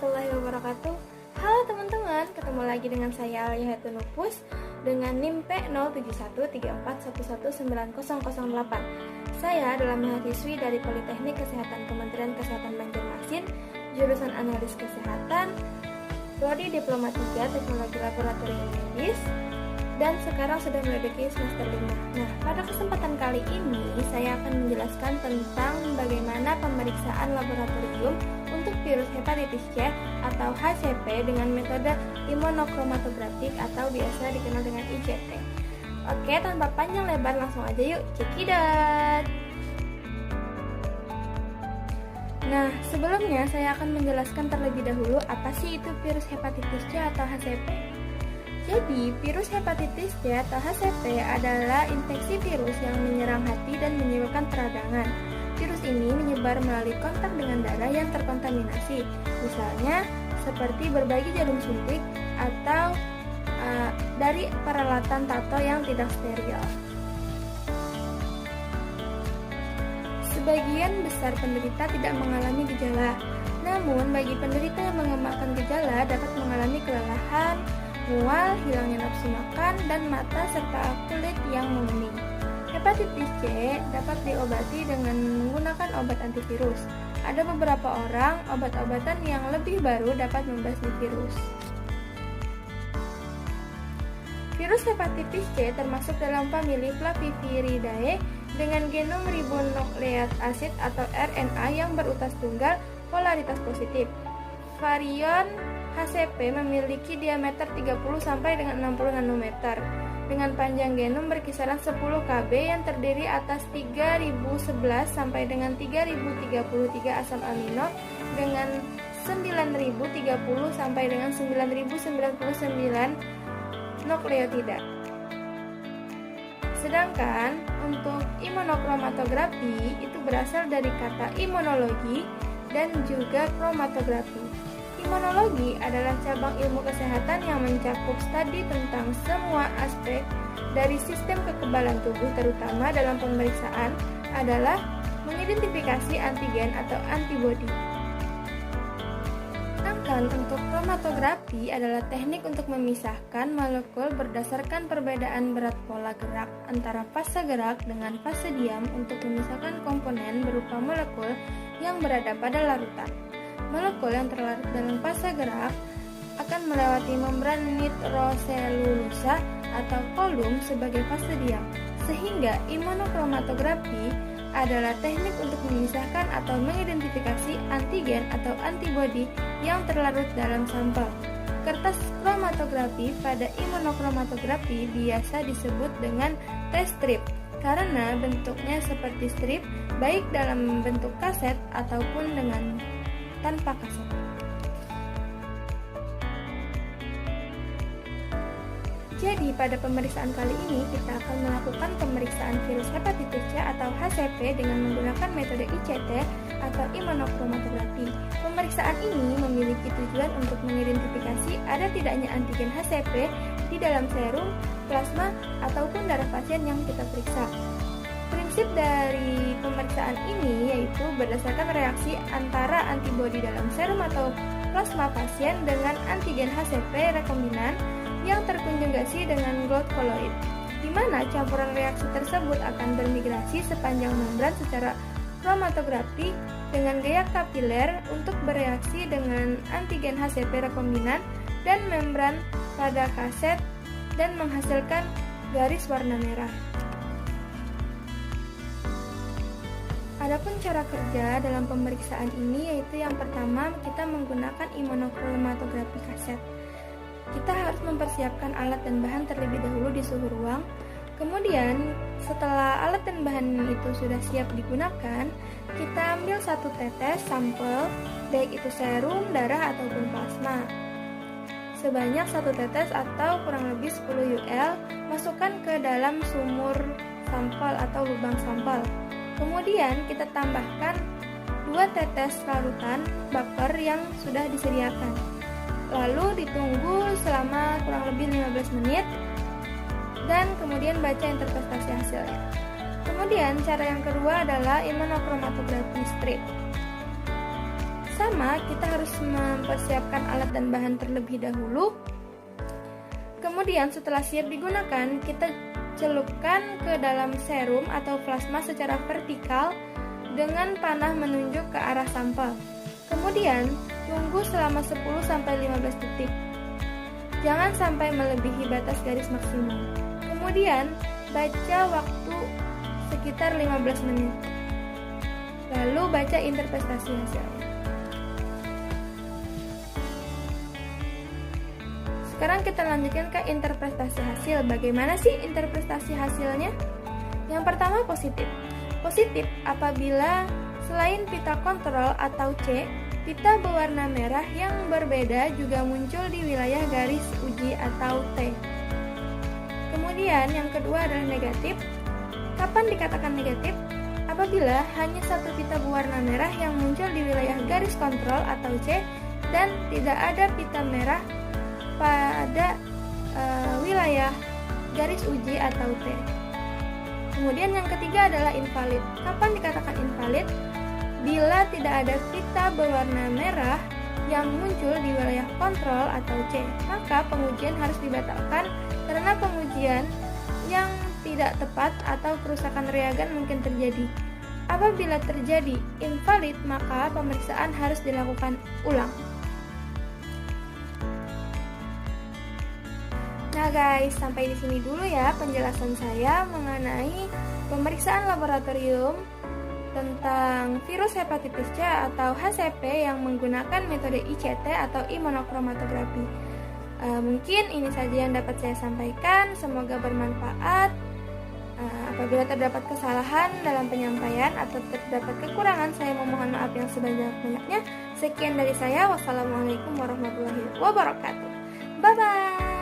warahmatullahi wabarakatuh. Halo teman-teman, ketemu lagi dengan saya Alia Hetunupus dengan NIM P07134119008. Saya adalah mahasiswi dari Politeknik Kesehatan Kementerian Kesehatan Banjarmasin, jurusan Analis Kesehatan, Prodi Diploma 3 Teknologi Laboratorium Medis, dan sekarang sudah memasuki semester 5. Nah, pada kesempatan kali ini saya akan menjelaskan tentang bagaimana pemeriksaan laboratorium untuk virus hepatitis C atau HCP dengan metode imunochromatographic atau biasa dikenal dengan ICT. Oke, tanpa panjang lebar langsung aja yuk cekidot. Nah, sebelumnya saya akan menjelaskan terlebih dahulu apa sih itu virus hepatitis C atau HCP. Jadi, virus hepatitis C atau HCP adalah infeksi virus yang menyerang hati dan menyebabkan peradangan. Virus ini menyebar melalui kontak dengan darah yang terkontaminasi, misalnya seperti berbagi jarum suntik atau dari peralatan tato yang tidak steril. Sebagian besar penderita tidak mengalami gejala, namun bagi penderita yang mengemukakan gejala dapat mengalami kelelahan, mual, hilangnya nafsu makan, dan mata serta kulit yang menguning. Hepatitis C dapat diobati dengan menggunakan obat antivirus. Ada beberapa orang obat-obatan yang lebih baru dapat membasmi virus. Virus hepatitis C termasuk dalam famili Flaviviridae dengan genom ribonukleat asid atau RNA yang berutas tunggal polaritas positif. Varian HCP memiliki diameter 30 sampai dengan 60 nanometer dengan panjang genom berkisaran 10 kb yang terdiri atas 3011 sampai dengan 3033 asam amino dengan 9030 sampai dengan 9099 nukleotida. Sedangkan untuk imunokromatografi itu berasal dari kata imunologi dan juga kromatografi. Imunologi adalah cabang ilmu kesehatan yang mencakup studi tentang semua aspek dari sistem kekebalan tubuh, terutama dalam pemeriksaan adalah mengidentifikasi antigen atau antibodi. Sedangkan untuk kromatografi adalah teknik untuk memisahkan molekul berdasarkan perbedaan berat pola gerak antara fase gerak dengan fase diam untuk memisahkan komponen berupa molekul yang berada pada larutan. Molekul yang terlarut dalam fase gerak akan melewati membran nitroselulosa atau kolum sebagai fase diam, sehingga imunokromatografi adalah teknik untuk memisahkan atau mengidentifikasi antigen atau antibodi yang terlarut dalam sampel. Kertas kromatografi pada imunokromatografi biasa disebut dengan test strip karena bentuknya seperti strip baik dalam bentuk kaset ataupun dengan tanpa kaset. Jadi pada pemeriksaan kali ini kita akan melakukan pemeriksaan virus hepatitis C atau HCP dengan menggunakan metode ICT atau imunokromatografi. Pemeriksaan ini memiliki tujuan untuk mengidentifikasi ada tidaknya antigen HCP di dalam serum, plasma, ataupun darah pasien yang kita periksa. Prinsip dari pemeriksaan ini yaitu berdasarkan reaksi antara antibodi dalam serum atau plasma pasien dengan antigen HCP rekombinan yang terkonjugasi dengan gold koloid, di mana campuran reaksi tersebut akan bermigrasi sepanjang membran secara kromatografi dengan gaya kapiler untuk bereaksi dengan antigen HCP rekombinan dan membran pada kaset dan menghasilkan garis warna merah. Adapun cara kerja dalam pemeriksaan ini yaitu yang pertama kita menggunakan imunokromatografi kaset. Kita harus mempersiapkan alat dan bahan terlebih dahulu di suhu ruang. Kemudian setelah alat dan bahan itu sudah siap digunakan, kita ambil satu tetes sampel, baik itu serum, darah ataupun plasma. Sebanyak satu tetes atau kurang lebih 10 UL, masukkan ke dalam sumur sampel atau lubang sampel. Kemudian kita tambahkan 2 tetes larutan baper yang sudah disediakan. Lalu ditunggu selama kurang lebih 15 menit dan kemudian baca interpretasi hasilnya. Kemudian cara yang kedua adalah imunokromatografi strip. Sama, kita harus mempersiapkan alat dan bahan terlebih dahulu. Kemudian setelah siap digunakan, kita celupkan ke dalam serum atau plasma secara vertikal dengan panah menunjuk ke arah sampel. Kemudian, tunggu selama 10-15 detik. Jangan sampai melebihi batas garis maksimum. Kemudian, baca waktu sekitar 15 menit. Lalu baca interpretasi hasilnya. Sekarang kita lanjutkan ke interpretasi hasil. Bagaimana sih interpretasi hasilnya? Yang pertama positif. Positif apabila selain pita kontrol atau C, pita berwarna merah yang berbeda juga muncul di wilayah garis uji atau T. Kemudian yang kedua adalah negatif. Kapan dikatakan negatif? Apabila hanya satu pita berwarna merah yang muncul di wilayah garis kontrol atau C dan tidak ada pita merah pada wilayah garis uji atau T. Kemudian yang ketiga adalah invalid. Kapan dikatakan invalid? Bila tidak ada pita berwarna merah yang muncul di wilayah kontrol atau C, maka pengujian harus dibatalkan karena pengujian yang tidak tepat atau kerusakan reagen mungkin terjadi. Apabila terjadi invalid, maka pemeriksaan harus dilakukan ulang. Nah guys, sampai di sini dulu ya penjelasan saya mengenai pemeriksaan laboratorium tentang virus hepatitis C atau HCP yang menggunakan metode ICT atau imunokromatografi. Mungkin ini saja yang dapat saya sampaikan, semoga bermanfaat. Apabila terdapat kesalahan dalam penyampaian atau terdapat kekurangan, saya memohon maaf yang sebanyak-banyaknya. Sekian dari saya, wassalamualaikum warahmatullahi wabarakatuh. Bye-bye.